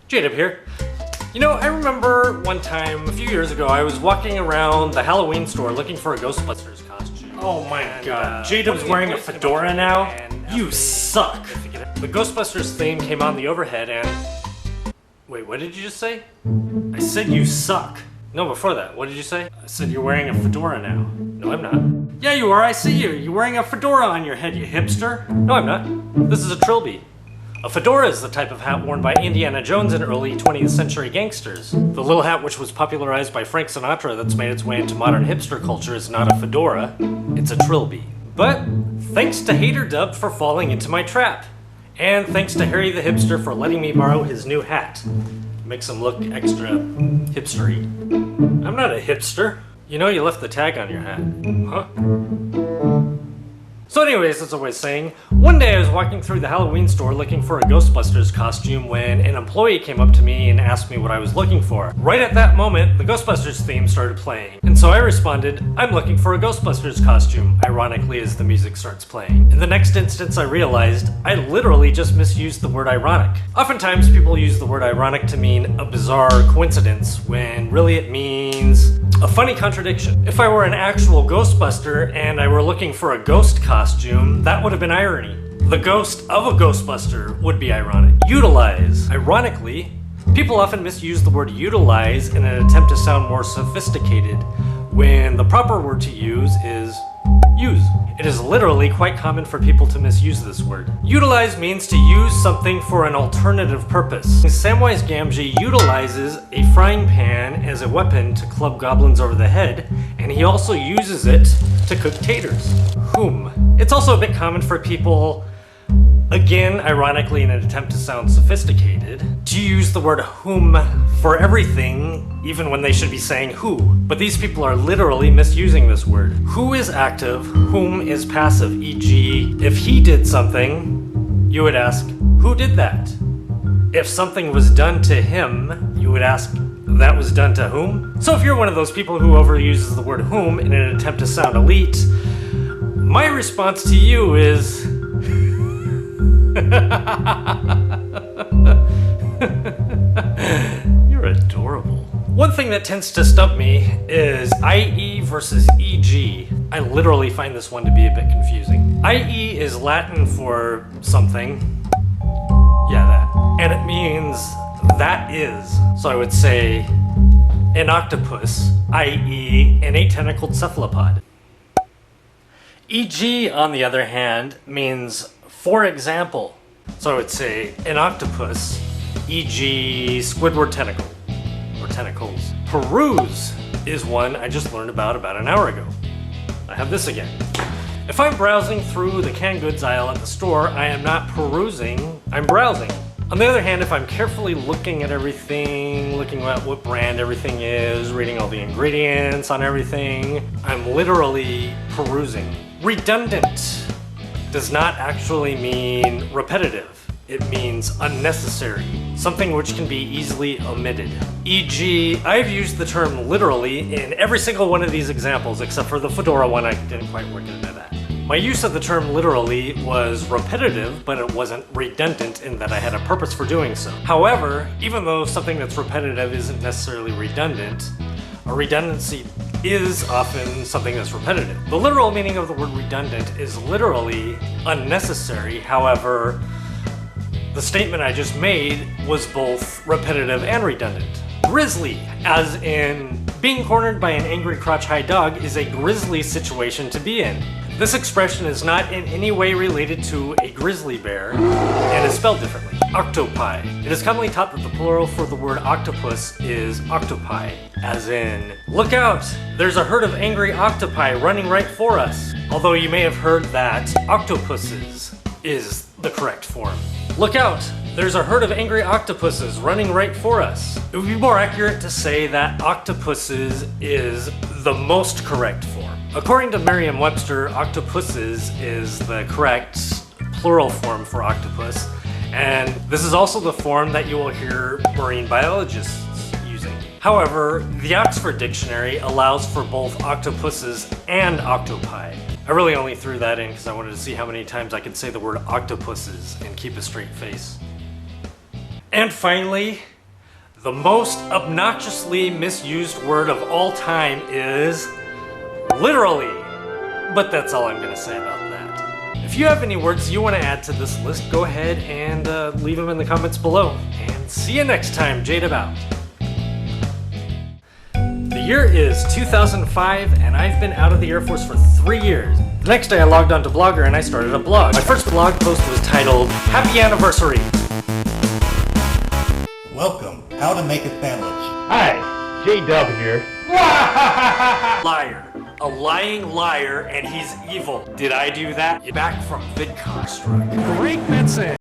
J-Dubb here. You know, I remember one time, a few years ago, I was walking around the Halloween store looking for a Ghostbusters costume. Oh my god, J-Dubb's wearing a fedora now? You suck! The Ghostbusters theme came on the overhead and... Wait, what did you just say? I said you suck. No, before that, what did you say? I said you're wearing a fedora now. No, I'm not. Yeah, you are, I see you. You're wearing a fedora on your head, you hipster. No, I'm not. This is a trilby. A fedora is the type of hat worn by Indiana Jones and early 20th century gangsters. The little hat which was popularized by Frank Sinatra that's made its way into modern hipster culture is not a fedora, it's a trilby. But thanks to J-Dubb for falling into my trap. And thanks to Harry the hipster for letting me borrow his new hat. Makes him look extra hipstery. I'm not a hipster. You know you left the tag on your hat. Huh? So anyways, as I was saying, one day I was walking through the Halloween store looking for a Ghostbusters costume when an employee came up to me and asked me what I was looking for. Right at that moment, the Ghostbusters theme started playing. And so I responded, I'm looking for a Ghostbusters costume, ironically as the music starts playing. In the next instance I realized I literally just misused the word ironic. Oftentimes people use the word ironic to mean a bizarre coincidence when really it means a funny contradiction. If I were an actual Ghostbuster and I were looking for a ghost costume, that would have been irony. The ghost of a Ghostbuster would be ironic. Utilize. Ironically, people often misuse the word utilize in an attempt to sound more sophisticated when the proper word to use is use. It is literally quite common for people to misuse this word. Utilize means to use something for an alternative purpose. Samwise Gamgee utilizes a frying pan as a weapon to club goblins over the head, and he also uses it to cook taters. Whom? It's also a bit common for people, again, ironically in an attempt to sound sophisticated, to use the word whom for everything, even when they should be saying who. But these people are literally misusing this word. Who is active, whom is passive, e.g., if he did something, you would ask, who did that? If something was done to him, you would ask, that was done to whom? So if you're one of those people who overuses the word whom in an attempt to sound elite, my response to you is... You're adorable. One thing that tends to stump me is IE versus EG. I literally find this one to be a bit confusing. IE is Latin for something. Yeah, that. And it means that is. So I would say an octopus, i.e. an 8-tentacled cephalopod. EG, on the other hand, means for example. So I would say an octopus, e.g. Squidward tentacle, or tentacles. Peruse is one I just learned about an hour ago. I have this again. If I'm browsing through the canned goods aisle at the store, I am not perusing, I'm browsing. On the other hand, if I'm carefully looking at everything, looking at what brand everything is, reading all the ingredients on everything, I'm literally perusing. Redundant does not actually mean repetitive. It means unnecessary, something which can be easily omitted. E.g., I've used the term literally in every single one of these examples except for the fedora one. I didn't quite work into that. My use of the term literally was repetitive, but it wasn't redundant in that I had a purpose for doing so. However, even though something that's repetitive isn't necessarily redundant, a redundancy is often something that's repetitive. The literal meaning of the word redundant is literally unnecessary. However, the statement I just made was both repetitive and redundant. Grizzly, as in being cornered by an angry crotch-high dog, is a grisly situation to be in. This expression is not in any way related to a grizzly bear and is spelled differently. Octopi. It is commonly taught that the plural for the word octopus is octopi, as in, look out, there's a herd of angry octopi running right for us. Although you may have heard that octopuses is the correct form. Look out, there's a herd of angry octopuses running right for us. It would be more accurate to say that octopuses is the most correct form. According to Merriam-Webster, octopuses is the correct plural form for octopus, and this is also the form that you will hear marine biologists using. However, the Oxford Dictionary allows for both octopuses and octopi. I really only threw that in because I wanted to see how many times I could say the word octopuses and keep a straight face. And finally, the most obnoxiously misused word of all time is literally. But that's all I'm gonna say about that. If you have any words you want to add to this list, go ahead and leave them in the comments below. And see you next time, J-Dubb out. The year is 2005, and I've been out of the Air Force for 3 years. The next day I logged onto Blogger and I started a blog. My first blog post was titled, Happy Anniversary. Welcome, how to make a sandwich. Hi, J-Dubb here. Liar. A lying liar, and he's evil. Did I do that? Back from VidConstruct. Greg Benson.